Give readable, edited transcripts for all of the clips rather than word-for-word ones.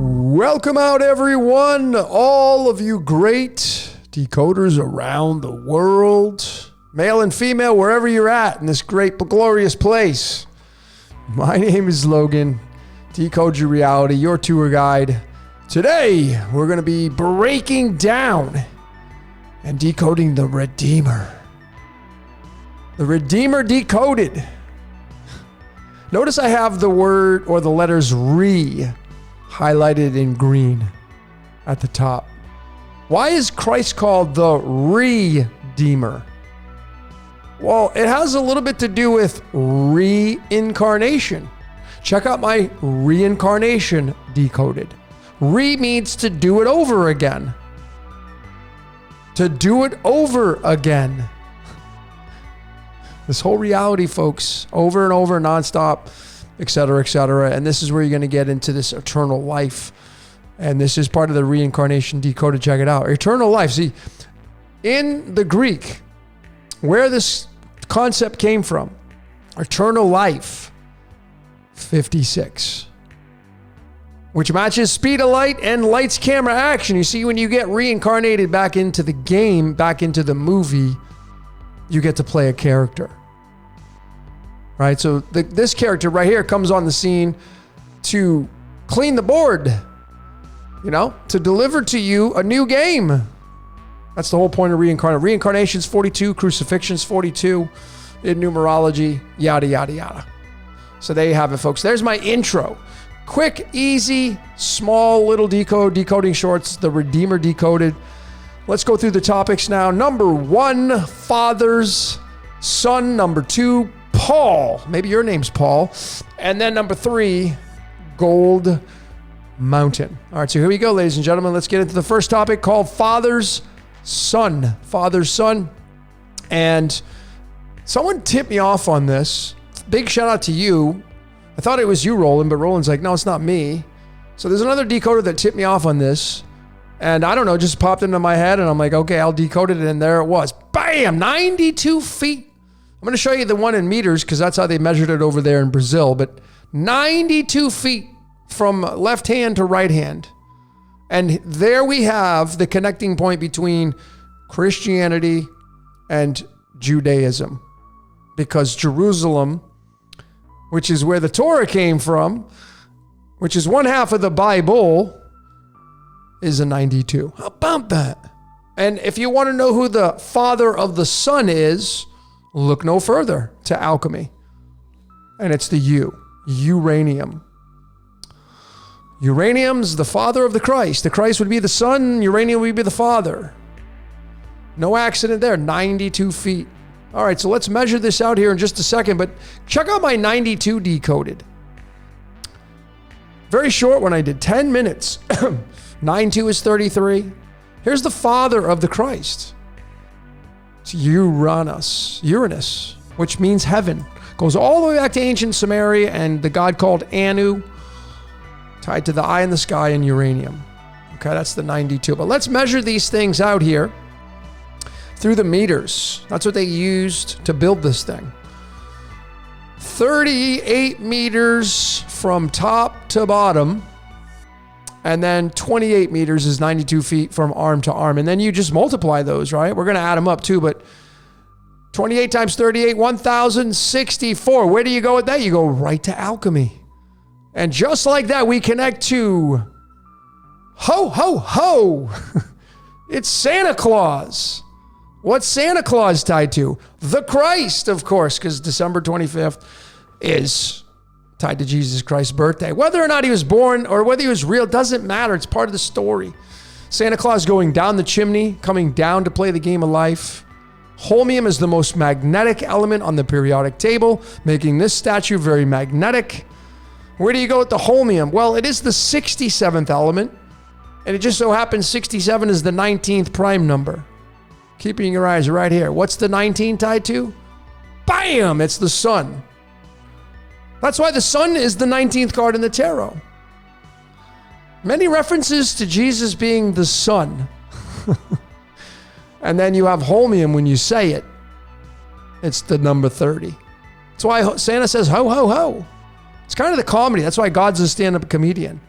Welcome out, everyone, all of you great decoders around the world, male and female, wherever you're at in this great, glorious place. My name is Logan, Decode Your Reality, your tour guide. Today, we're going to be breaking down and decoding the Redeemer. The Redeemer Decoded. Notice I have the word or the letters re highlighted in green at the top. Why is Christ called the Redeemer? Well, it has a little bit to do with reincarnation. Check out my reincarnation decoded. Re means to do it over again. To do it over again. This whole reality, folks, over and over, nonstop, etc., etc. And this is where you're going to get into this eternal life. And this is part of the reincarnation decoded. Check it out. Eternal life. See, in the Greek, where this concept came from, eternal life, 56. Which matches speed of light and lights, camera, action. You see, when you get reincarnated back into the game, back into the movie, you get to play a character. Right? So this character right here comes on the scene to clean the board, to deliver to you a new game. That's the whole point of reincarnation. Reincarnation's 42, crucifixion's 42, in numerology, yada, yada, yada. So there you have it, folks. There's my intro. Quick, easy, small little decoding shorts, the Redeemer Decoded. Let's go through the topics now. Number 1, Father's Son. Number 2, Paul. Maybe your name's Paul. And then number 3, Gold Mountain. All right, so here we go, ladies and gentlemen. Let's get into the first topic called Father's Son. Father's Son. And someone tipped me off on this. Big shout out to you. I thought it was you, Roland, but Roland's like, no, it's not me. So there's another decoder that tipped me off on this. And I don't know, just popped into my head and I'm like, okay, I'll decode it. And there it was. Bam! 92 feet. I'm going to show you the one in meters because that's how they measured it over there in Brazil. But 92 feet from left hand to right hand. And there we have the connecting point between Christianity and Judaism. Because Jerusalem, which is where the Torah came from, which is one half of the Bible, is a 92. How about that? And if you want to know who the father of the Son is, look no further to alchemy. And it's the uranium. Uranium's the father of the Christ. The Christ would be the son, uranium would be the father. No accident there, 92 feet. All right, so let's measure this out here in just a second, but check out my 92 decoded. Very short one I did, 10 minutes. 92 is 33. Here's the father of the Christ. It's Uranus, which means heaven. Goes all the way back to ancient Sumeria and the god called Anu, tied to the eye in the sky and uranium. Okay, that's the 92. But let's measure these things out here through the meters. That's what they used to build this thing. 38 meters from top to bottom. And then 28 meters is 92 feet from arm to arm. And then you just multiply those, right? We're going to add them up too, but 28 times 38, 1,064. Where do you go with that? You go right to alchemy. And just like that, we connect to ho, ho, ho. It's Santa Claus. What's Santa Claus tied to? The Christ, of course, because December 25th is tied to Jesus Christ's birthday. Whether or not he was born or whether he was real doesn't matter. It's part of the story. Santa Claus going down the chimney, coming down to play the game of life. Holmium is the most magnetic element on the periodic table, making this statue very magnetic. Where do you go with the holmium? Well, it is the 67th element, and it just so happens 67 is the 19th prime number. Keeping your eyes right here. What's the 19 tied to? Bam! It's the sun. That's why the sun is the 19th card in the tarot. Many references to Jesus being the sun. And then you have holmium when you say it. It's the number 30. That's why Santa says ho, ho, ho. It's kind of the comedy. That's why God's a stand-up comedian.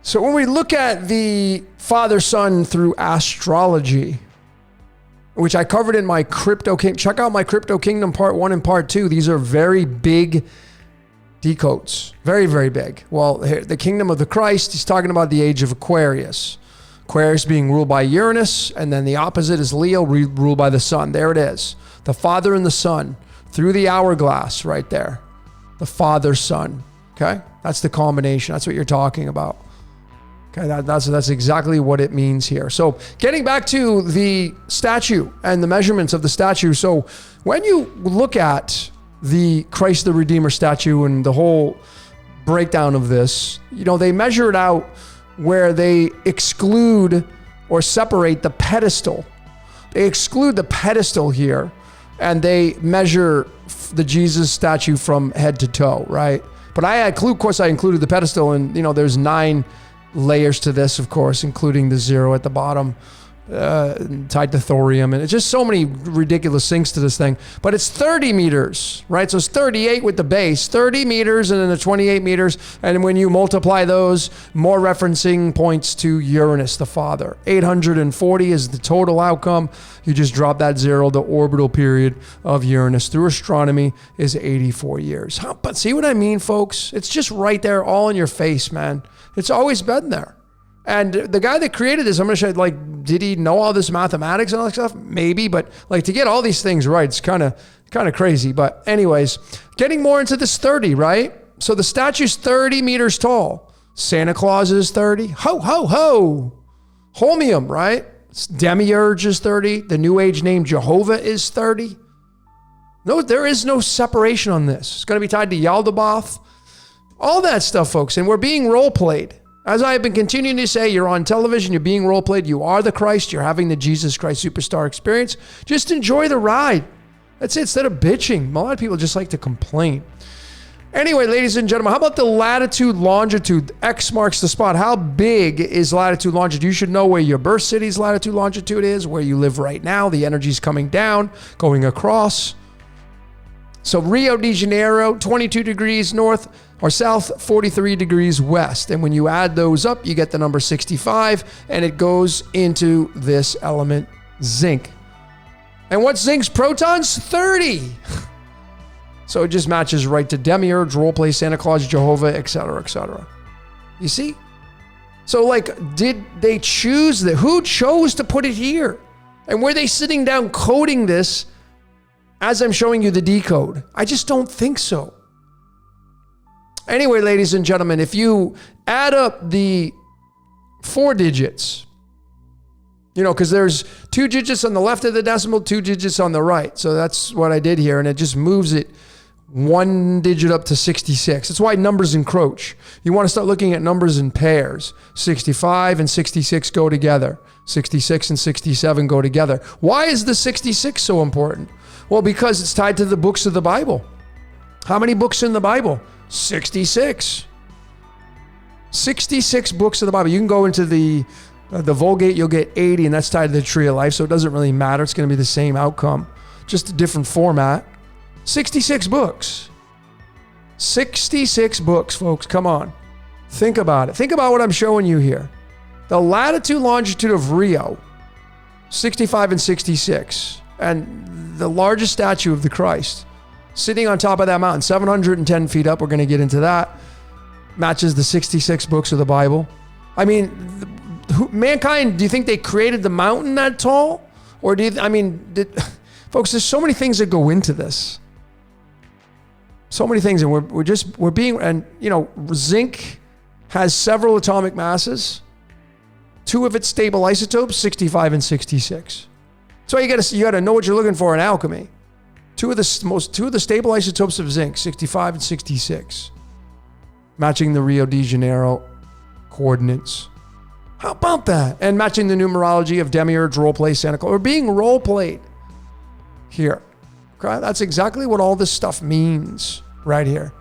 So when we look at the Father-Son through astrology, which I covered in my Crypto Kingdom, check out my Crypto Kingdom Part 1 and Part 2. These are very big decodes. Very, very big. Well, the kingdom of the Christ, he's talking about the age of Aquarius. Aquarius being ruled by Uranus, and then the opposite is Leo, ruled by the sun. There it is. The Father and the Son through the hourglass right there. The Father, Son. Okay? That's the combination. That's what you're talking about. Okay, that's exactly what it means here. So getting back to the statue and the measurements of the statue. So when you look at the Christ the Redeemer statue and the whole breakdown of this, they measure it out where they exclude or separate the pedestal. They exclude the pedestal here and they measure the Jesus statue from head to toe, right? But I included the pedestal, and there's 9 layers to this, of course, including the 0 at the bottom, tied to thorium, and it's just so many ridiculous things to this thing. But it's 30 meters, right? So it's 38 with the base, 30 meters, and then the 28 meters. And when you multiply those, more referencing points to Uranus, the Father. 840 is the total outcome. You just drop that 0. The orbital period of Uranus through astronomy is 84 years. But see what I mean, folks? It's just right there, all in your face, man. It's always been there. And the guy that created this, I'm going to show, did he know all this mathematics and all that stuff? Maybe, but to get all these things right, it's kind of crazy. But anyways, getting more into this 30, right? So the statue's 30 meters tall. Santa Claus is 30. Ho, ho, ho. Holmium, right? Demiurge is 30. The New Age name Jehovah is 30. No, there is no separation on this. It's going to be tied to Yaldabaoth. All that stuff, folks. And we're being role played. As I have been continuing to say, you're on television, you're being role played, you are the Christ, you're having the Jesus Christ Superstar experience. Just enjoy the ride. That's it, instead of bitching. A lot of people just like to complain. Anyway, ladies and gentlemen, how about the latitude, longitude? X marks the spot. How big is latitude, longitude? You should know where your birth city's latitude, longitude is, where you live right now. The energy's coming down, going across. So Rio de Janeiro, 22 degrees north or south, 43 degrees west. And when you add those up, you get the number 65, and it goes into this element, zinc. And what's zinc's protons? 30. So it just matches right to Demiurge, Roleplay, Santa Claus, Jehovah, etc., etc. You see? So did they choose that? Who chose to put it here? And were they sitting down coding this as I'm showing you the decode? I just don't think so. Anyway, ladies and gentlemen, if you add up the 4 digits, because there's 2 digits on the left of the decimal, 2 digits on the right. So that's what I did here. And it just moves it 1 digit up to 66. That's why numbers encroach. You want to start looking at numbers in pairs. 65 and 66 go together. 66 and 67 go together. Why is the 66 so important? Well, because it's tied to the books of the Bible. How many books in the Bible? 66. 66 books of the Bible. You can go into the Vulgate, you'll get 80, and that's tied to the tree of life, so it doesn't really matter. It's going to be the same outcome, just a different format. 66 books. 66 books, folks. Come on. Think about it. Think about what I'm showing you here. The latitude, longitude of Rio, 65 and 66. And the largest statue of the Christ, sitting on top of that mountain, 710 feet up. We're going to get into that. Matches the 66 books of the Bible. I mean, mankind, do you think they created the mountain that tall? Or folks, there's so many things that go into this. So many things. And we're being, and zinc has several atomic masses. 2 of its stable isotopes, 65 and 66. So you got to know what you're looking for in alchemy. 2 of the stable isotopes of zinc, 65 and 66, matching the Rio de Janeiro coordinates. How about that? And matching the numerology of Demiurge, Roleplay, Santa Claus. We're being role played here. Okay, that's exactly what all this stuff means right here.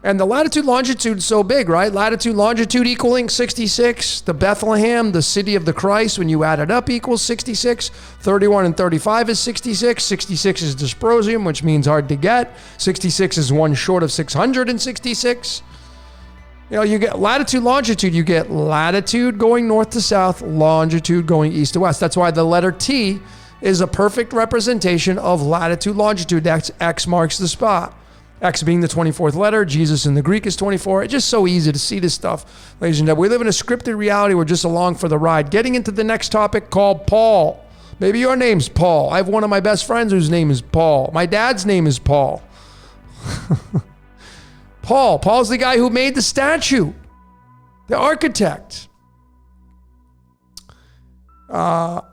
And the latitude, longitude is so big, right? Latitude, longitude equaling 66. The Bethlehem, the city of the Christ, when you add it up, equals 66. 31 and 35 is 66. 66 is dysprosium, which means hard to get. 66 is 1 short of 666. You get latitude, longitude. You get latitude going north to south, longitude going east to west. That's why the letter T is a perfect representation of latitude, longitude. That's X marks the spot. X being the 24th letter. Jesus in the Greek is 24. It's just so easy to see this stuff, ladies and gentlemen. We live in a scripted reality. We're just along for the ride. Getting into the next topic called Paul. Maybe your name's Paul. I have one of my best friends whose name is Paul. My dad's name is Paul. Paul's the guy who made the statue, the architect. Where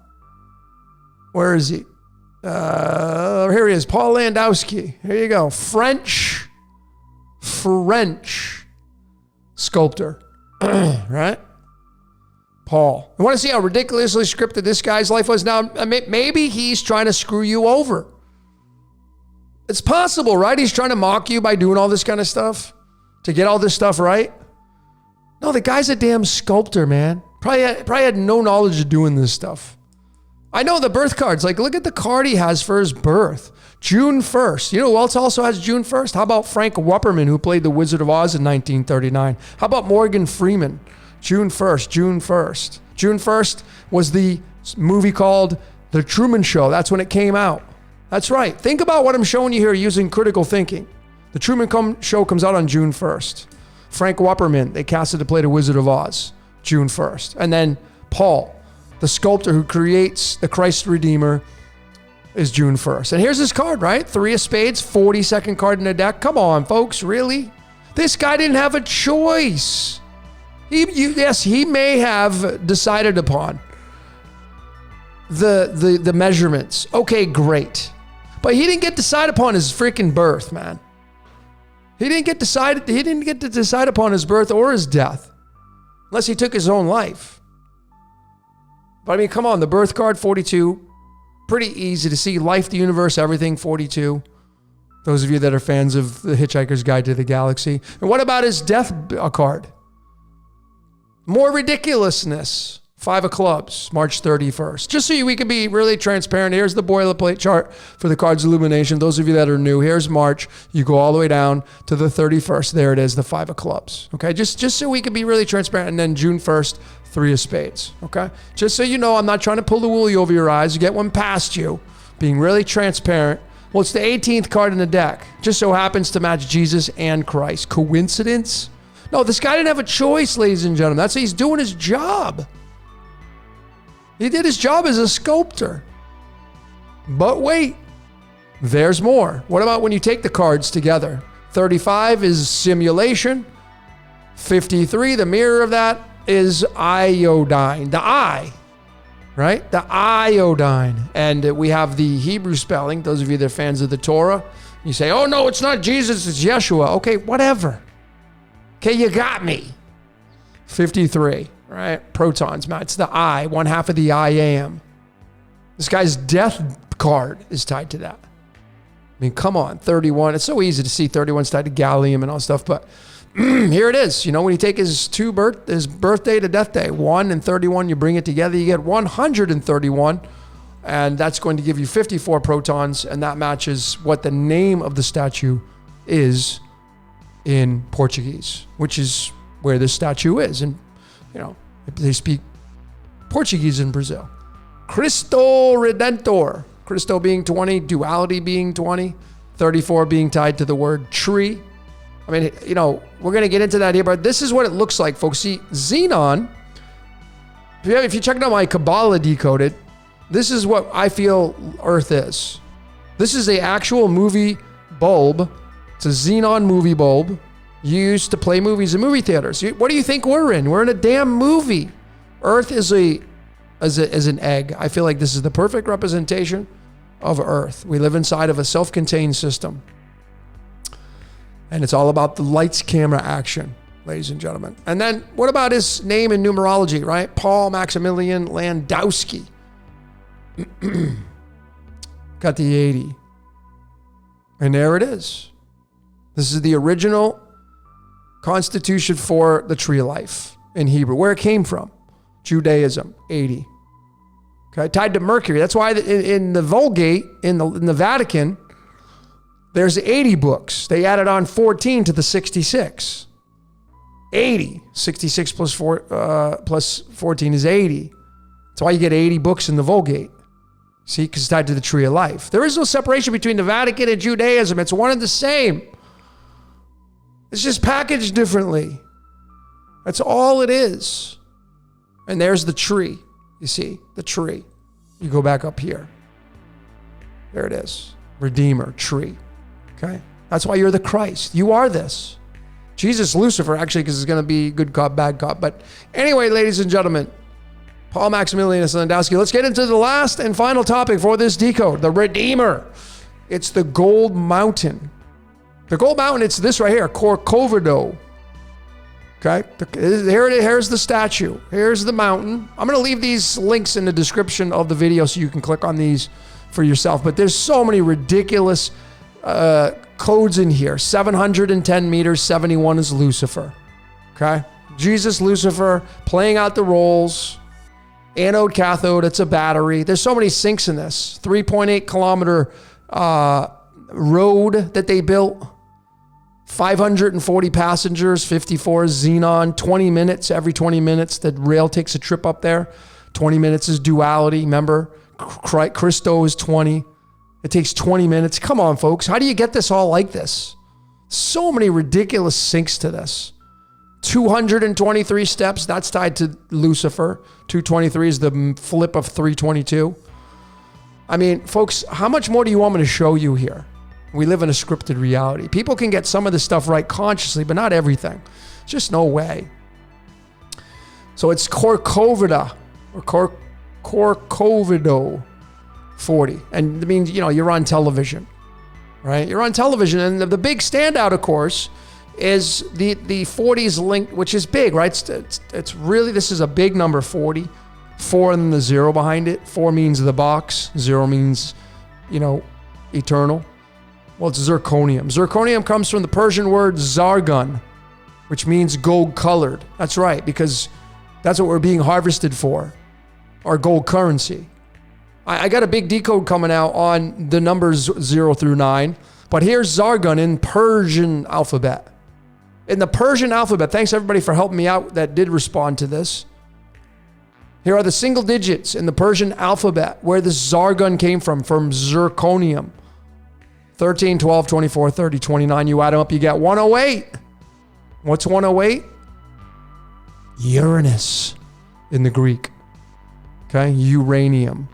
is he? Here he is, Paul Landowski. Here you go. French sculptor, right? Paul. You want to see how ridiculously scripted this guy's life was? Now, maybe he's trying to screw you over. It's possible, right? He's trying to mock you by doing all this kind of stuff to get all this stuff right. No, the guy's a damn sculptor, man. Probably had no knowledge of doing this stuff. I know the birth cards. Like, look at the card he has for his birth. June 1st. You know who else also has June 1st? How about Frank Wupperman, who played the Wizard of Oz in 1939? How about Morgan Freeman? June 1st. June 1st was the movie called The Truman Show. That's when it came out. That's right. Think about what I'm showing you here using critical thinking. The Truman Show comes out on June 1st. Frank Wupperman, they casted to play the Wizard of Oz, June 1st. And then Paul, the sculptor who creates the Christ Redeemer, is June 1st. And here's his card, right? 3 of spades, 42nd card in the deck. Come on, folks, really? This guy didn't have a choice. He may have decided upon the measurements. Okay, great. But he didn't get to decide upon his freaking birth, man. He didn't get to decide upon his birth or his death, unless he took his own life. But I mean, come on, the birth card, 42, pretty easy to see. Life, the universe, everything, 42. Those of you that are fans of The Hitchhiker's Guide to the Galaxy. And what about his death card? More ridiculousness. 5 of clubs, March 31st. Just so we can be really transparent, here's the boilerplate chart for the card's illumination. Those of you that are new, here's March. You go all the way down to the 31st. There it is, the 5 of clubs. Okay, just so we can be really transparent. And then June 1st, 3 of spades. Okay, just so you know, I'm not trying to pull the wool over your eyes. You get one past you, being really transparent. Well, it's the 18th card in the deck. Just so happens to match Jesus and Christ. Coincidence? No, this guy didn't have a choice, ladies and gentlemen. That's he's doing his job. He did his job as a sculptor. But wait, there's more. What about when you take the cards together? 35 is simulation. 53, the mirror of that, is iodine. The I, right? The iodine. And we have the Hebrew spelling. Those of you that are fans of the Torah, you say, oh no, it's not Jesus, it's Yeshua. Okay, whatever. Okay, you got me. 53. Right? Protons, Matt. It's the I, one half of the I am. This guy's death card is tied to that. I mean, come on, 31. It's so easy to see 31's tied to gallium and all stuff, but here it is. You know, when you take his birthday to death day, 1 and 31, you bring it together, you get 131, and that's going to give you 54 protons, and that matches what the name of the statue is in Portuguese, which is where this statue is. And you know, they speak Portuguese in Brazil. Cristo Redentor. Cristo being 20, duality being 20, 34 being tied to the word tree. I mean, you know, we're going to get into that here, but this is what it looks like, folks. See, Xenon, if you check out my Kabbalah Decoded, this is what I feel Earth is. This is an actual movie bulb. It's a xenon movie bulb used to play movies in movie theaters. What do you think we're in? We're in a damn movie. Earth is an egg. I feel like this is the perfect representation of Earth. We live inside of a self-contained system. And it's all about the lights, camera, action, ladies and gentlemen. And then what about his name in numerology, right? Paul Maximilian Landowski. Got the 80. And there it is. This is the original constitution for the tree of life in Hebrew, where it came from. Judaism, 80. Okay, tied to Mercury. That's why in the Vulgate, in the Vatican, there's 80 books. They added on 14 to the 66. 80. 66 plus 14 is 80. That's why you get 80 books in the Vulgate. See, because it's tied to the tree of life. There is no separation between the Vatican and Judaism. It's one and the same. It's just packaged differently. That's all it is. And there's the tree. You see, the tree. You go back up here. There it is. Redeemer, tree. Okay? That's why you're the Christ. You are this. Jesus, Lucifer, actually, because it's going to be good cop, bad cop. But anyway, ladies and gentlemen, Paul Maximilian Landowski, let's get into the last and final topic for this decode, the Redeemer. It's the Gold Mountain. The Gold Mountain, it's this right here, Corcovado. Okay? Here's the statue. Here's the mountain. I'm going to leave these links in the description of the video so you can click on these for yourself. But there's so many ridiculous codes in here. 710 meters, 71 is Lucifer. Okay? Jesus, Lucifer, playing out the roles. Anode, cathode, it's a battery. There's so many sinks in this. 3.8 kilometer road that they built. 540 passengers, 54 xenon, 20 minutes. Every 20 minutes, the rail takes a trip up there. 20 minutes is duality, remember? Christo is 20. It takes 20 minutes. Come on, folks. How do you get this all like this? So many ridiculous sinks to this. 223 steps, that's tied to Lucifer. 223 is the flip of 322. I mean, folks, how much more do you want me to show you here? We live in a scripted reality. People can get some of this stuff right consciously, but not everything. Just no way. So it's Corcovado, or Corcovado 40. And it means, you're on television, right? You're on television. And the big standout, of course, is the 40s link, which is big, right? It's really, this is a big number, 40. 4 and then the 0 behind it. 4 means the box. 0 means, eternal. Well, it's zirconium. Zirconium comes from the Persian word zargun, which means gold colored. That's right, because that's what we're being harvested for, our gold currency. I got a big decode coming out on the numbers 0 through 9, but here's zargun in Persian alphabet. In the Persian alphabet, thanks everybody for helping me out that did respond to this. Here are the single digits in the Persian alphabet where this zargun came from zirconium. 13, 12, 24, 30, 29. You add them up, you get 108. What's 108? Uranus in the Greek. Okay, uranium.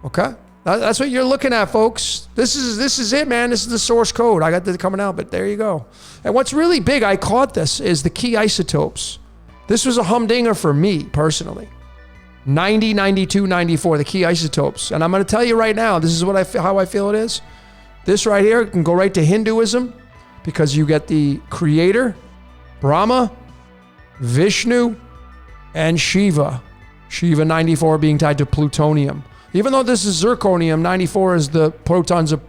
Okay, that's what you're looking at, folks. This is it, man. This is the source code. I got this coming out, but there you go. And what's really big, I caught this, is the key isotopes. This was a humdinger for me personally. 90, 92, 94, the key isotopes. And I'm going to tell you right now, this is how I feel it is. This right here can go right to Hinduism because you get the creator, Brahma, Vishnu, and Shiva. Shiva 94 being tied to plutonium. Even though this is zirconium, 94 is the protons of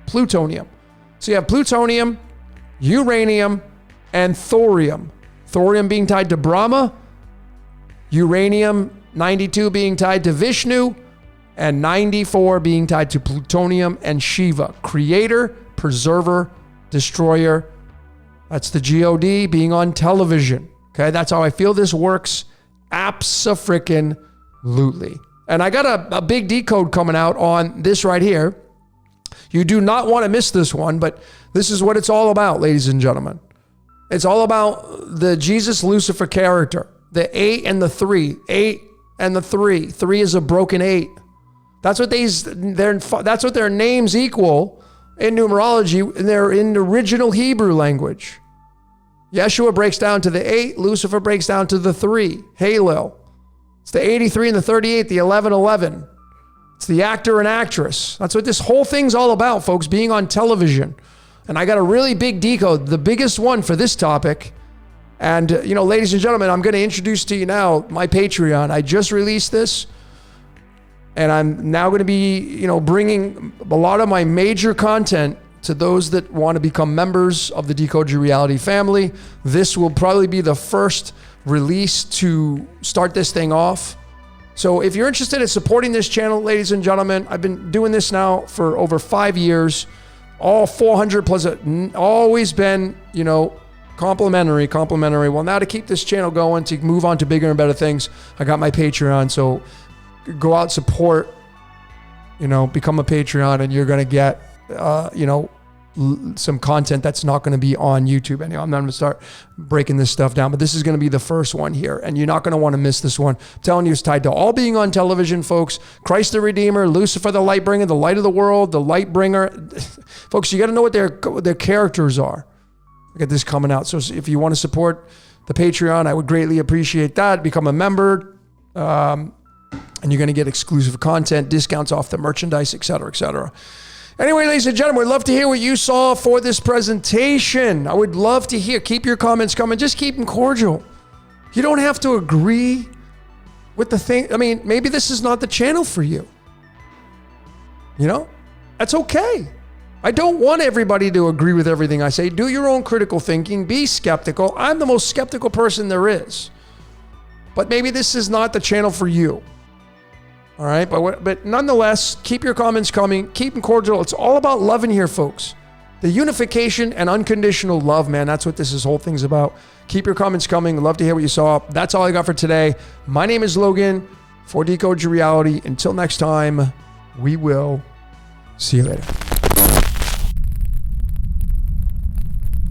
plutonium. So you have plutonium, uranium, and thorium. Thorium being tied to Brahma, uranium 92 being tied to Vishnu, and 94 being tied to plutonium and Shiva. Creator, preserver, destroyer. That's the God being on television. Okay, that's how I feel this works. Abso-freaking-lutely. And I got a big decode coming out on this right here. You do not want to miss this one, but this is what it's all about, ladies and gentlemen. It's all about the Jesus Lucifer character. The 8 and the 3. 8 and the 3. 3 is a broken 8. That's what that's what their names equal in numerology. They're in the original Hebrew language. Yeshua breaks down to the 8. Lucifer breaks down to the 3. Halil. It's the 83 and the 38, the 1111. It's the actor and actress. That's what this whole thing's all about, folks, being on television. And I got a really big decode, the biggest one for this topic. And, ladies and gentlemen, I'm going to introduce to you now my Patreon. I just released this. And I'm now going to be, bringing a lot of my major content to those that want to become members of the Decode Your Reality family. This will probably be the first release to start this thing off. So if you're interested in supporting this channel, ladies and gentlemen, I've been doing this now for over 5 years, all 400 plus, always been, Complimentary. Well, now to keep this channel going, to move on to bigger and better things, I got my Patreon. So go out, support, become a Patreon, and you're going to get, some content that's not going to be on YouTube. Anyway, I'm not going to start breaking this stuff down, but this is going to be the first one here, and you're not going to want to miss this one. I'm telling you, it's tied to all being on television, folks. Christ the Redeemer, Lucifer the light bringer, the light of the world, the light bringer. Folks, you got to know what their characters are. I got this coming out. So if you want to support the Patreon, I would greatly appreciate that. Become a member, and you're going to get exclusive content, discounts off the merchandise, et cetera, et cetera. Anyway, ladies and gentlemen, we'd love to hear what you saw for this presentation. I would love to hear. Keep your comments coming. Just keep them cordial. You don't have to agree with the thing. I mean, maybe this is not the channel for you. That's okay. I don't want everybody to agree with everything I say. Do your own critical thinking. Be skeptical. I'm the most skeptical person there is. But maybe this is not the channel for you. All right, but nonetheless, keep your comments coming. Keep them cordial. It's all about love in here, folks. The unification and unconditional love, man. That's what this whole thing's about. Keep your comments coming. Love to hear what you saw. That's all I got for today. My name is Logan for Decode Your Reality. Until next time, we will see you later.